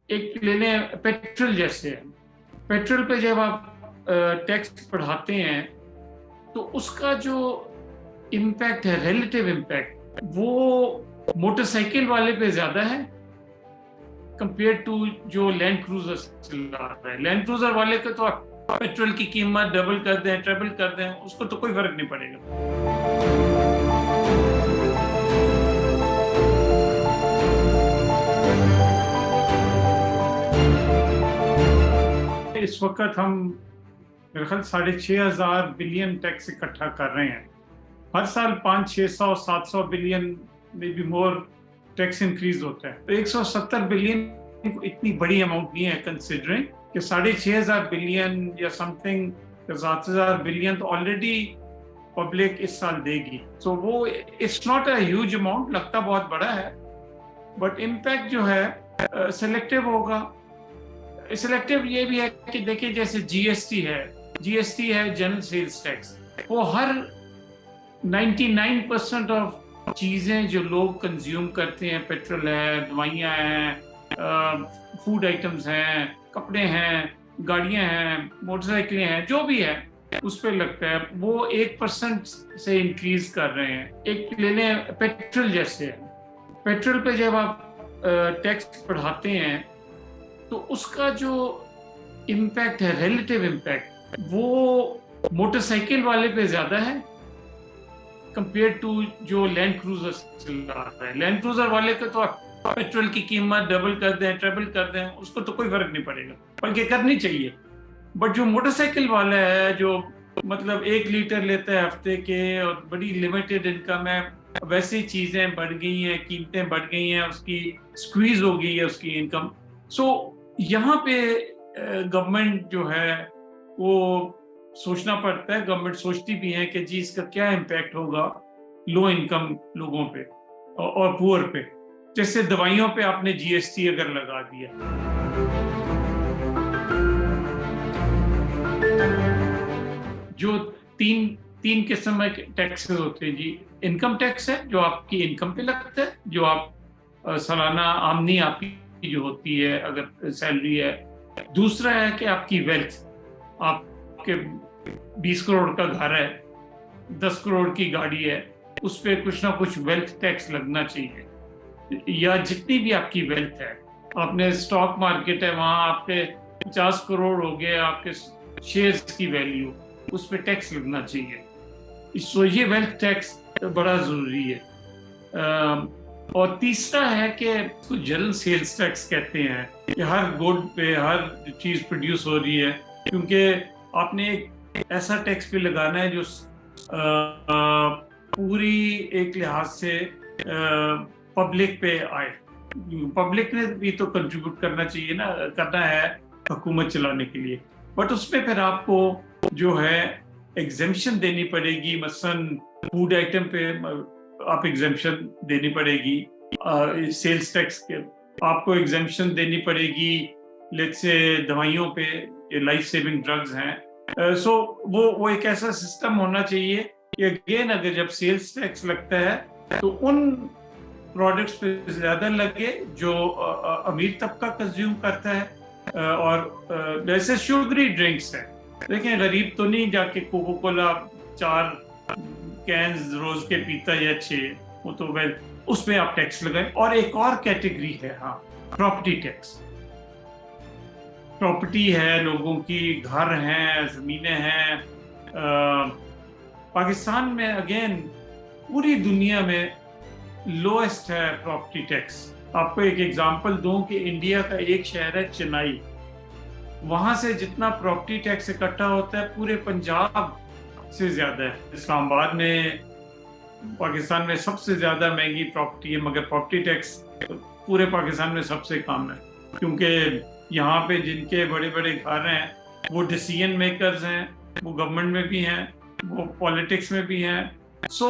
एक ले लें पेट्रोल जैसे है। पेट्रोल पे जब आप टैक्स बढ़ाते हैं तो उसका जो इम्पैक्ट है, रिलेटिव इम्पैक्ट, वो मोटरसाइकिल वाले पे ज्यादा है कंपेयर टू जो लैंड क्रूजर चला रहा है। लैंड क्रूजर वाले को तो आप पेट्रोल की कीमत डबल कर दें, ट्रिपल कर दें, उसको तो कोई फर्क नहीं पड़ेगा। इस वक्त हम मेरे ख्याल 6,500 बिलियन टैक्स इकट्ठा कर रहे हैं। हर साल 500, 600, 700 बिलियन में भी मोर टैक्स इंक्रीज होता है। तो 170 बिलियन इतनी बड़ी अमाउंट नहीं है कंसिडरिंग कि 6,500 बिलियन या समथिंग, 7,000 बिलियन तो ऑलरेडी पब्लिक इस साल देगी। तो वो it's not a huge amount, लगता बहुत बड़ा है, बट इम्पैक्ट जो है सेलेक्टिव होगा। सिलेक्टिव ये भी है कि देखिए जैसे जीएसटी है जनरल सेल्स टैक्स, वो हर 99% ऑफ चीजें जो लोग कंज्यूम करते हैं, पेट्रोल है, दवाइयाँ हैं, फूड आइटम्स हैं, कपड़े हैं, गाड़ियां हैं, मोटरसाइकिलें हैं, जो भी है उस पर लगता है। वो 1% से इंक्रीज कर रहे हैं। एक ले लें पेट्रोल जैसे है। पेट्रोल पे जब आप टैक्स बढ़ाते हैं तो उसका जो इम्पैक्ट है, रिलेटिव इम्पैक्ट, वो मोटरसाइकिल वाले पे ज्यादा है कंपेयर टू जो लैंड क्रूजर चला रहा है। लैंड क्रूजर वाले को तो आप पेट्रोल की कीमत डबल कर दें, ट्रिपल कर दें, उसको तो कोई फर्क नहीं पड़ेगा, बल्कि करनी चाहिए। बट जो मोटरसाइकिल वाला है, जो मतलब 1 लीटर लेता है हफ्ते के और बड़ी लिमिटेड इनकम है, वैसी चीजें बढ़ गई हैं, कीमतें बढ़ गई हैं, उसकी स्क्वीज हो गई है उसकी इनकम। सो यहाँ पे गवर्नमेंट जो है वो सोचना पड़ता है। गवर्नमेंट सोचती भी है कि जी इसका क्या इम्पैक्ट होगा लो इनकम लोगों पे और पुअर पे। जैसे दवाइयों पे आपने जीएसटी अगर लगा दिया, जो तीन तीन किस्म के टैक्सेस होते हैं जी। इनकम टैक्स है जो आपकी इनकम पे लगता है, जो आप सालाना आमदनी आपकी जो होती है अगर सैलरी है। दूसरा है कि आपकी वेल्थ, आपके 20 करोड़ का घर है, 10 करोड़ की गाड़ी है, उस पर कुछ ना कुछ वेल्थ टैक्स लगना चाहिए। या जितनी भी आपकी वेल्थ है, आपने स्टॉक मार्केट है, वहां आपके 50 करोड़ हो गए आपके शेयर्स की वैल्यू, उस पर टैक्स लगना चाहिए। सो ये वेल्थ टैक्स बड़ा जरूरी है। और तीसरा है कि इसको जनरल सेल्स टैक्स कहते हैं कि हर गुड पे, हर चीज प्रोड्यूस हो रही है, क्योंकि आपने एक ऐसा टैक्स पे लगाना है जो पूरी एक लिहाज से पब्लिक पे आए। पब्लिक ने भी तो कंट्रीब्यूट करना चाहिए ना, करना है हुकूमत चलाने के लिए। बट उसमें फिर आपको जो है एग्जेम्पशन देनी पड़ेगी। मसलन फूड आइटम पे आप एग्जेम्पशन देनी पड़ेगी, सेल्स टैक्स के आपको एग्जेम्पशन देनी पड़ेगी। लेट्स से दवाइयों पे, ये लाइफ सेविंग ड्रग्स हैं। सो वो एक ऐसा सिस्टम होना चाहिए कि अगेन अगर जब सेल्स टैक्स लगता है तो उन प्रोडक्ट्स पे ज्यादा लगे जो अमीर तबका कंज्यूम करता है। और जैसे शुगरी ड्रिंक्स हैं, देखें गरीब तो नहीं जाके कोको कोला 4 कैंस रोज के पीता या 6, वो तो वेल उसमें आप टैक्स लगाएं। और एक और कैटेगरी है, हाँ, प्रॉपर्टी टैक्स। प्रॉपर्टी है लोगों की, घर हैं, जमीनें हैं। पाकिस्तान में अगेन पूरी दुनिया में लोएस्ट है प्रॉपर्टी टैक्स। आपको एक एग्जांपल दूं कि इंडिया का एक शहर है चेन्नई, वहां से जितना प्रॉपर्टी टैक्स इकट्ठा होता है पूरे पंजाब से ज्यादा है। इस्लामाबाद में पाकिस्तान में सबसे ज्यादा महंगी प्रॉपर्टी है, मगर प्रॉपर्टी टैक्स पूरे पाकिस्तान में सबसे कम है, क्योंकि यहाँ पे जिनके बड़े बड़े घर हैं वो डिसीजन मेकर्स हैं, वो गवर्नमेंट में भी हैं, वो पॉलिटिक्स में भी हैं। सो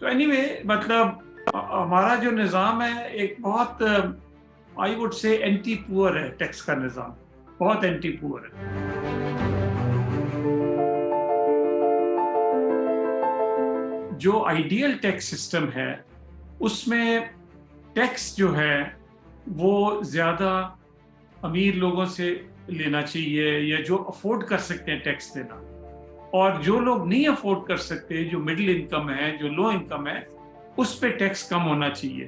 एनीवे, मतलब हमारा जो निज़ाम है एक बहुत, I would say, anti poor है। टैक्स का निज़ाम बहुत एंटी पुअर है। जो आइडियल टैक्स सिस्टम है उसमें टैक्स जो है वो ज्यादा अमीर लोगों से लेना चाहिए या जो अफोर्ड कर सकते हैं टैक्स देना, और जो लोग नहीं अफोर्ड कर सकते, जो मिडिल इनकम है, जो लो इनकम है, उस पे टैक्स कम होना चाहिए।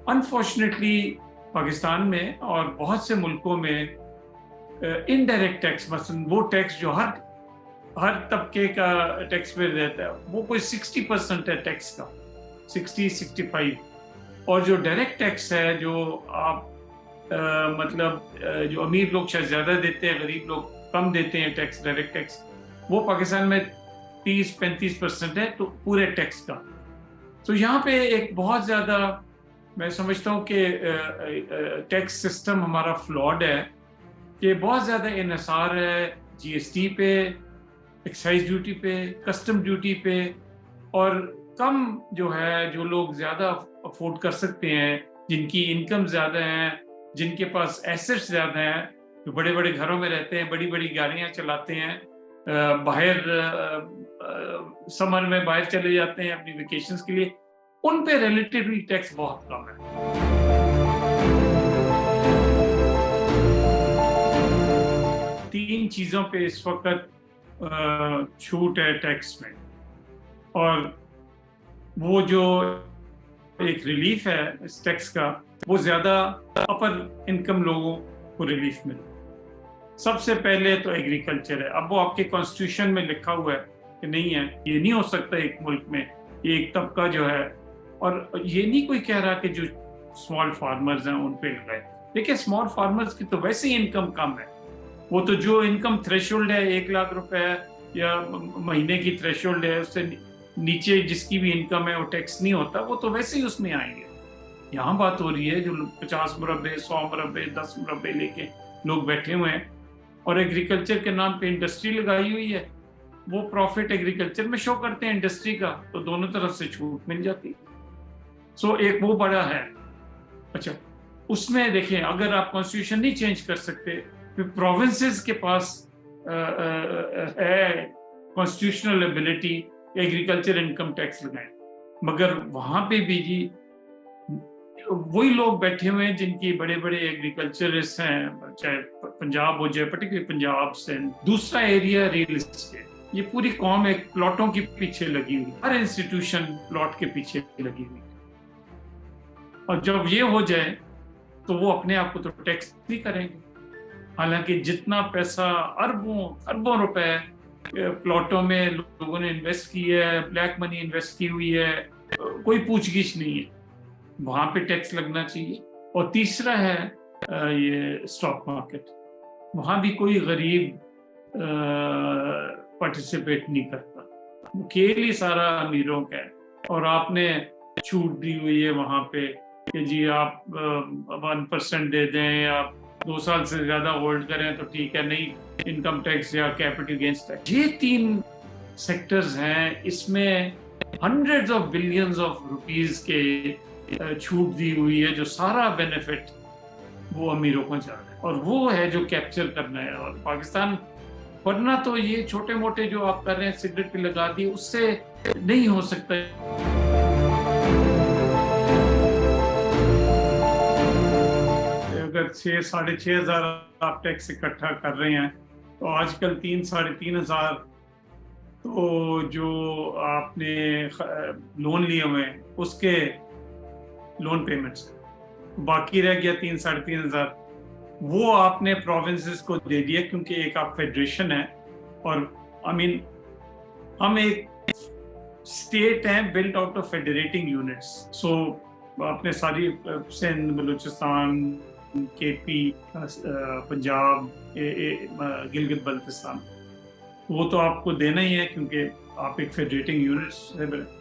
अनफॉर्चुनेटली पाकिस्तान में और बहुत से मुल्कों में इनडायरेक्ट टैक्स, मसलन वो टैक्स जो हर तबके का टैक्स पे रहता है, वो कोई 60% है टैक्स का, 60-65। और जो डायरेक्ट टैक्स है, जो आप जो अमीर लोग शायद ज्यादा देते हैं, गरीब लोग कम देते हैं टैक्स, डायरेक्ट टैक्स, वो पाकिस्तान में 30-35% है तो पूरे टैक्स का। तो यहाँ पे एक बहुत ज्यादा, मैं समझता हूँ कि टैक्स सिस्टम हमारा फ्लॉड है, कि बहुत ज्यादा इन्हिसार है जीएसटी पे, एक्साइज ड्यूटी पे, कस्टम ड्यूटी पे, और कम जो है, जो लोग ज्यादा अफोर्ड कर सकते हैं, जिनकी इनकम ज्यादा है, जिनके पास एसेट्स ज्यादा हैं, जो बड़े बड़े घरों में रहते हैं, बड़ी बड़ी गाड़ियां चलाते हैं, बाहर समर में बाहर चले जाते हैं अपनी वेकेशंस के लिए, उन पे रिलेटिवली टैक्स बहुत कम है। तीन चीजों पे इस वक्त छूट है टैक्स में, और वो जो एक रिलीफ है इस टैक्स का, वो ज्यादा अपर इनकम लोगों को रिलीफ मिले। सबसे पहले तो एग्रीकल्चर है। अब वो आपके कॉन्स्टिट्यूशन में लिखा हुआ है कि नहीं है, ये नहीं हो सकता एक मुल्क में ये एक तबका जो है, और ये नहीं कोई कह रहा कि जो स्मॉल फार्मर्स हैं उन पे लगाए। देखिए, स्मॉल फार्मर्स की तो वैसे ही इनकम कम है, वो तो जो इनकम थ्रेशोल्ड है 1 लाख रुपए या महीने की थ्रेशोल्ड है, उससे नीचे जिसकी भी इनकम है वो टैक्स नहीं होता, वो तो वैसे ही उसमें आएंगे। यहाँ बात हो रही है जो 50 मुरब्बे, 100 मुरब्बे, 10 मुरब्बे लेके लोग बैठे हुए हैं और एग्रीकल्चर के नाम पे इंडस्ट्री लगाई हुई है, वो प्रॉफिट एग्रीकल्चर में शो करते हैं इंडस्ट्री का, तो दोनों तरफ से छूट मिल जाती है। सो एक वो बड़ा है। अच्छा, उसमें देखें, अगर आप कॉन्स्टिट्यूशन नहीं चेंज कर सकते, फिर प्रोविंसेस के पास है constitutional ability agriculture income tax लगाएं, मगर वहां पे भी जी वही लोग बैठे हुए हैं जिनकी बड़े बड़े एग्रीकल्चरिस्ट हैं, चाहे पंजाब हो जाए, पर्टिकुलर पंजाब से। दूसरा एरिया रियल एस्टेट, ये पूरी कौम एक प्लॉटों के पीछे लगी हुई, हर इंस्टीट्यूशन प्लॉट के पीछे लगी हुई, और जब ये हो जाए तो वो अपने आप को तो टैक्स नहीं करेंगे। हालांकि जितना पैसा अरबों रुपए प्लॉटों में लोगों ने इन्वेस्ट की है, ब्लैक मनी इन्वेस्ट की हुई है, कोई पूछगिछ नहीं है, वहां पे टैक्स लगना चाहिए। और तीसरा है ये स्टॉक मार्केट, वहां भी कोई गरीब पार्टिसिपेट नहीं करता, वो खेल ही सारा अमीरों का है। और आपने छूट दी हुई है वहां पे कि जी आप 1% दे दें या 2 साल से ज्यादा होल्ड करें तो ठीक है, नहीं इनकम टैक्स या कैपिटल गेन्स टैक्स। ये 3 सेक्टर्स हैं, इसमें hundreds of billions of rupees के छूट दी हुई है, जो सारा बेनिफिट वो अमीरों को जा रहा है, और वो है जो कैप्चर करना है। और पाकिस्तान, वरना तो ये छोटे मोटे जो आप कर रहे हैं, सिगरेट पे लगा दिए, उससे नहीं हो सकता। अगर 6-6.5 हजार आप टैक्स इकट्ठा कर रहे हैं, तो आजकल 3-3.5 तो जो आपने लोन लिए हुए हैं उसके लोन पेमेंट्स, बाकी रह गया 3-3.5, वो आपने प्रोविंसेस को दे दिया, क्योंकि एक आप फेडरेशन है, और हम एक स्टेट हैं built out of federating units. So आपने सारी सिंध, बलूचिस्तान, केपी, पंजाब, गिलगित बल्तिस्तान, वो तो आपको देना ही है क्योंकि आप एक फेडरेटिंग यूनिट से बने।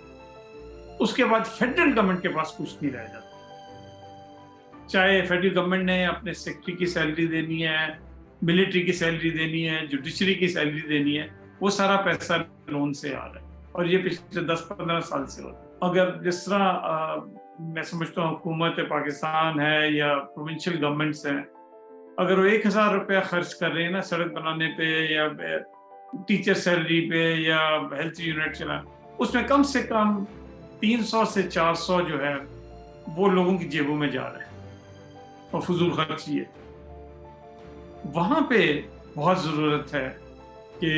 उसके बाद फेडरल गवर्नमेंट के पास कुछ नहीं रह जाता। चाहे फेडरल गवर्नमेंट ने अपने सेक्रेटरी की सैलरी देनी है, मिलिट्री की सैलरी देनी है, जुडिशरी की सैलरी देनी है, वो सारा पैसा लोन से आ रहा है, और ये पिछले 10-15 साल से हो रहा है। अगर जिस तरह मैं समझता हूँ हुकूमत पाकिस्तान है या प्रोविंशियल गवर्नमेंट्स हैं, अगर वो 1,000 रुपया खर्च कर रहे हैं ना सड़क बनाने पे या टीचर सैलरी पे या हेल्थ यूनिट चला, उसमें कम से कम 300 से 400 जो है वो लोगों की जेबों में जा रहे हैं, और फजूल खर्ची है। वहाँ पे बहुत ज़रूरत है कि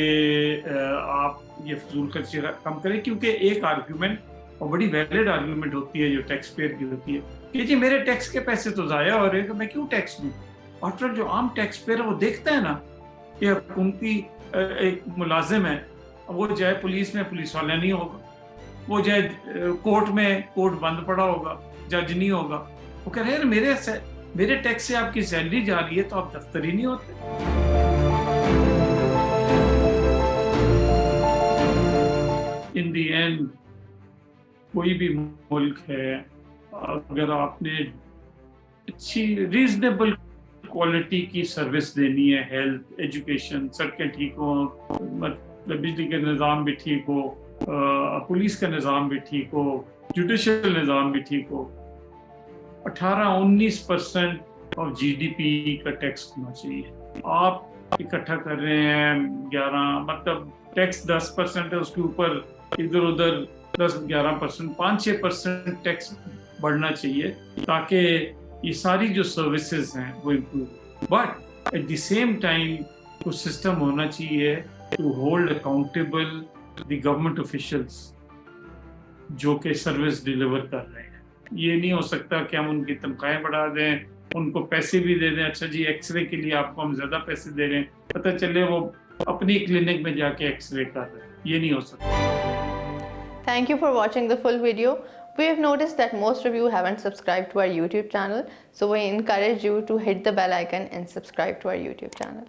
आप ये फजूल खर्ची कम करें, क्योंकि एक आर्ग्यूमेंट और बड़ी वैलिड आर्ग्यूमेंट होती है जो टैक्स पेयर की होती है कि जी मेरे टैक्स के पैसे तो ज़ाया हो रहे हैं तो मैं क्यों टैक्स दूँ। आफ्टर जो आम टैक्स पेयर है वो देखता है ना कि हुकूमती एक मुलाजिम है, वो जाए पुलिस में, पुलिस वाला नहीं होगा, वो जाए कोर्ट में, कोर्ट बंद पड़ा होगा, जज नहीं होगा, वो कह रहे हैं मेरे टैक्स से आपकी सैलरी जा रही है तो आप दफ्तर ही नहीं होते। इन दी एंड कोई भी मुल्क है, अगर आपने अच्छी रीजनेबल क्वालिटी की सर्विस देनी है, हेल्थ, एजुकेशन, सड़कें ठीक हो, मतलब बिजली का निज़ाम भी ठीक हो, पुलिस का निज़ाम भी ठीक हो, जुडिशल निज़ाम भी ठीक हो, 18-19% ऑफ जीडीपी का टैक्स होना चाहिए। आप इकट्ठा कर रहे हैं 11, मतलब टैक्स 10% है, उसके ऊपर इधर उधर 10-11%, 5-6% टैक्स बढ़ना चाहिए ताकि ये सारी जो सर्विसेज हैं वो improve. But at the same time कुछ सिस्टम होना चाहिए to hold accountable the government officials जो कि सर्विस डिलीवर कर रहे हैं। ये नहीं हो सकता कि हम उनकी तनख्वाहें बढ़ा दें, उनको पैसे भी दे दें, अच्छा जी एक्सरे के लिए आपको हम ज्यादा पैसे दे रहे हैं, पता चले वो अपनी क्लिनिक में जाके एक्सरे कर रहे हैं। ये नहीं हो सकता। Thank you for watching the full video. We have noticed that most of you haven't subscribed to our YouTube channel, so we encourage you to hit the bell icon and subscribe to our YouTube channel.